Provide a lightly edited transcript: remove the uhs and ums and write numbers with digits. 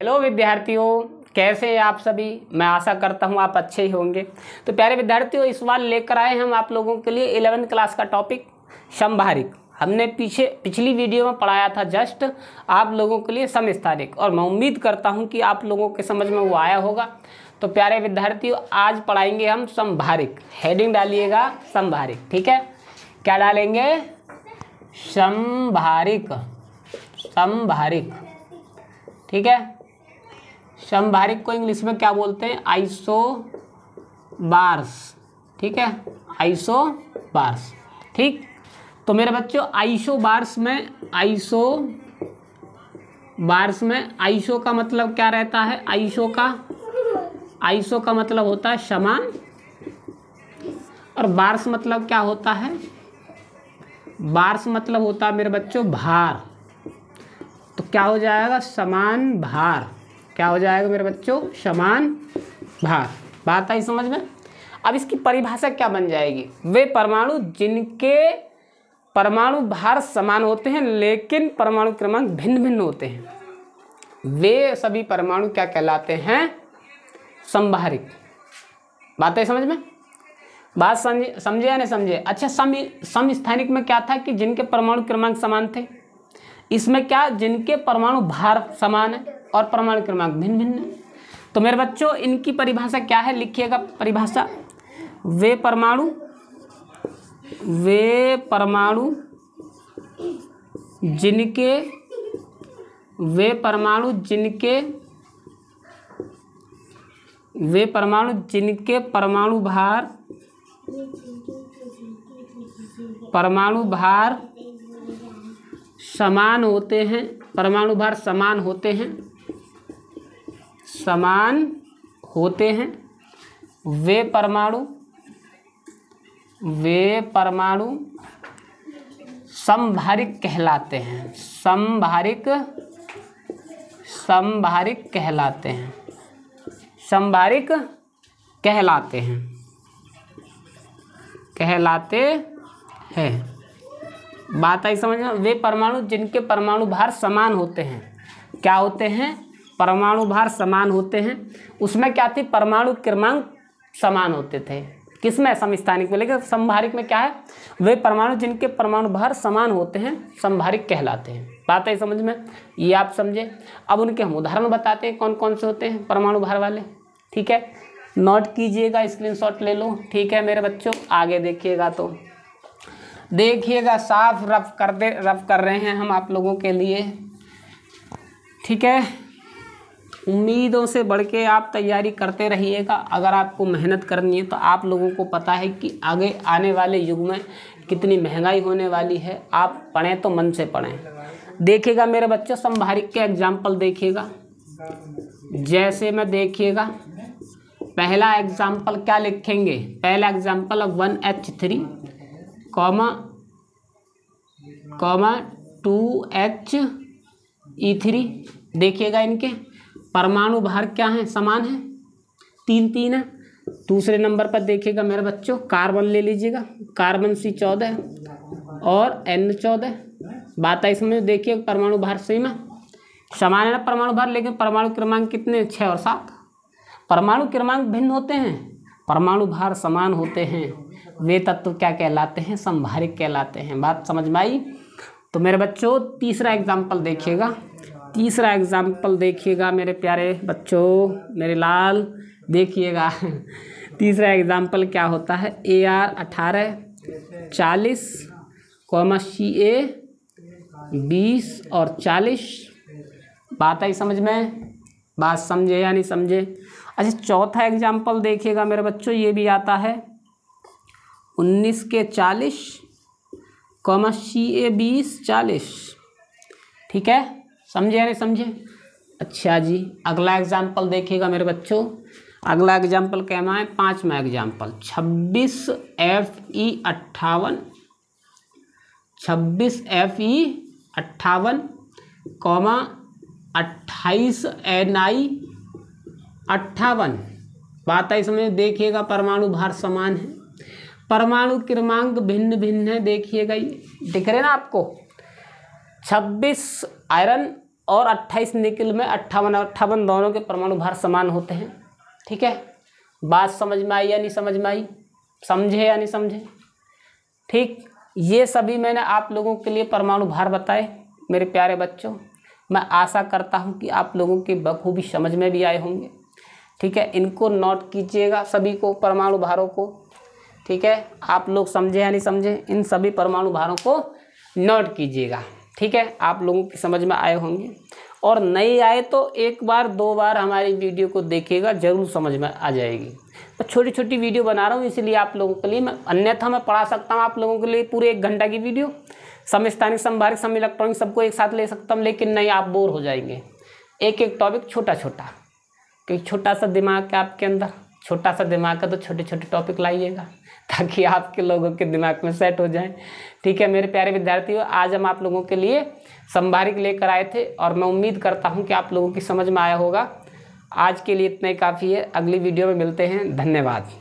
Hello विद्यार्थियों, कैसे हैं आप सभी। मैं आशा करता हूं आप अच्छे ही होंगे। तो प्यारे विद्यार्थियों, इस बार लेकर आए हम आप लोगों के लिए 11वीं क्लास का टॉपिक समभारिक। हमने पिछली वीडियो में पढ़ाया था जस्ट आप लोगों के लिए समस्थानिक, और मैं उम्मीद करता हूं कि आप लोगों के समझ में वो आया होगा। तो प्यारे विद्यार्थियों, आज पढ़ाएंगे हम समभारिक। हेडिंग डालिएगा समभारिक, ठीक है। क्या डालेंगे? समभारिक, समभारिक, ठीक है। समभारिक को इंग्लिश में क्या बोलते हैं? आइसोबार्स, ठीक है, आइसोबार्स, ठीक। तो मेरे बच्चों, आइसोबार्स में आइसो का मतलब क्या रहता है? आइसो का मतलब होता है समान, और बार्स मतलब क्या होता है? बार्स मतलब होता है मेरे बच्चों भार। तो क्या हो जाएगा? समान भार। क्या हो जाएगा मेरे बच्चों? समान भार। बात आई समझ में? अब इसकी परिभाषा क्या बन जाएगी? वे परमाणु जिनके परमाणु भार समान होते हैं लेकिन परमाणु क्रमांक भिन्न भिन्न होते हैं, वे सभी परमाणु क्या कहलाते हैं? समभारिक। बात आई समझ में? बात समझे या नहीं समझे? अच्छा, समस्थानिक में क्या था कि जिनके परमाणु क्रमांक समान थे। इसमें क्या? जिनके परमाणु भार समान है और परमाणु क्रमांक भिन्न भिन्न है। तो मेरे बच्चों, इनकी परिभाषा क्या है? लिखिएगा परिभाषा। वे परमाणु जिनके परमाणु भार समान होते हैं, परमाणु भार समान होते हैं, वे परमाणु समभारिक कहलाते हैं। समभारिक कहलाते हैं। समभारिक कहलाते हैं। बात आई समझ में? वे परमाणु जिनके परमाणु भार समान होते हैं। क्या होते हैं? परमाणु भार समान होते हैं। उसमें क्या थी? परमाणु क्रमांक समान होते थे। किसमें? समस्थानिक में। लेकिन समभारिक में क्या है? वे परमाणु जिनके परमाणु भार समान होते हैं समभारिक कहलाते हैं। बात आई समझ में? ये आप समझे। अब उनके हम उदाहरण बताते हैं कौन कौन से होते हैं परमाणु भार वाले, ठीक है। नोट कीजिएगा, स्क्रीनशॉट ले लो, ठीक है मेरे बच्चों। आगे देखिएगा तो देखिएगा, साफ रफ कर रहे हैं हम आप लोगों के लिए, ठीक है। उम्मीदों से बढ़ के आप तैयारी करते रहिएगा। अगर आपको मेहनत करनी है तो आप लोगों को पता है कि आगे आने वाले युग में कितनी महंगाई होने वाली है। आप पढ़ें तो मन से पढ़ें। देखिएगा मेरे बच्चों, समभारिक के एग्जाम्पल देखिएगा। जैसे में देखिएगा, पहला एग्जाम्पल क्या लिखेंगे? पहला एग्जाम्पल 1H3 कॉमा 2He3। देखिएगा इनके परमाणु भार क्या हैं? समान है, 3 है। दूसरे नंबर पर देखिएगा मेरे बच्चों, कार्बन ले लीजिएगा। कार्बन C14 और N14। बात है इसमें, देखिए परमाणु भार सेम है, समान है ना परमाणु भार, लेकिन परमाणु क्रमांक कितने? 6 और 7। परमाणु क्रमांक भिन्न होते हैं, परमाणु भार समान होते हैं, वे तत्व क्या कहलाते हैं? समभारिक कहलाते हैं। बात समझ में आई? तो मेरे बच्चों, तीसरा एग्जाम्पल देखिएगा मेरे प्यारे बच्चों, मेरे लाल, देखिएगा। तीसरा एग्जाम्पल क्या होता है? AR18 40 CA 20 और 40। बात आई समझ में? बात समझे या नहीं समझे? अच्छा, चौथा एग्जाम्पल देखिएगा मेरे बच्चों, ये भी आता है 19 के 40 CA 20 40, ठीक है। समझे या नहीं समझे? अच्छा जी, अगला एग्जाम्पल देखिएगा मेरे बच्चों। अगला एग्जाम्पल कहना है 5वां एग्जाम्पल 26Fe58 28Ni58। बात आई समझ? देखिएगा परमाणु भार समान है, परमाणु क्रमांक भिन्न भिन्न है। देखिएगा, ये दिख रहे ना आपको? 26 आयरन और 28 निकल में 58 दोनों के परमाणु भार समान होते हैं। ठीक है, बात समझ में आई या नहीं समझ में आई, समझे या नहीं समझे? ठीक, ये सभी मैंने आप लोगों के लिए परमाणु भार बताए मेरे प्यारे बच्चों। मैं आशा करता हूँ कि आप लोगों के बखूबी समझ में भी आए होंगे। ठीक है, इनको नोट कीजिएगा सभी को, परमाणु भारों को। ठीक है, आप लोग समझे या नहीं समझे, इन सभी परमाणु भारों को नोट कीजिएगा। ठीक है, आप लोगों की समझ में आए होंगे, और नहीं आए तो एक बार 2 बार हमारी वीडियो को देखिएगा, ज़रूर समझ में आ जाएगी। मैं छोटी छोटी वीडियो बना रहा हूँ इसलिए आप लोगों के लिए, मैं अन्यथा मैं पढ़ा सकता हूँ आप लोगों के लिए पूरे 1 घंटा की वीडियो, समस्थानिक, समभारिक, सम इलेक्ट्रॉनिक सबको एक साथ ले सकता हूँ, लेकिन नहीं, आप बोर हो जाएंगे। एक एक टॉपिक छोटा छोटा, क्योंकि छोटा सा दिमाग है आपके अंदर, छोटा सा दिमाग है तो छोटे छोटे टॉपिक लाइएगा ताकि आपके लोगों के दिमाग में सेट हो जाए। ठीक है मेरे प्यारे विद्यार्थियों, आज हम आप लोगों के लिए संभारिक लेकर आए थे, और मैं उम्मीद करता हूं कि आप लोगों की समझ में आया होगा। आज के लिए इतना ही काफ़ी है, अगली वीडियो में मिलते हैं, धन्यवाद।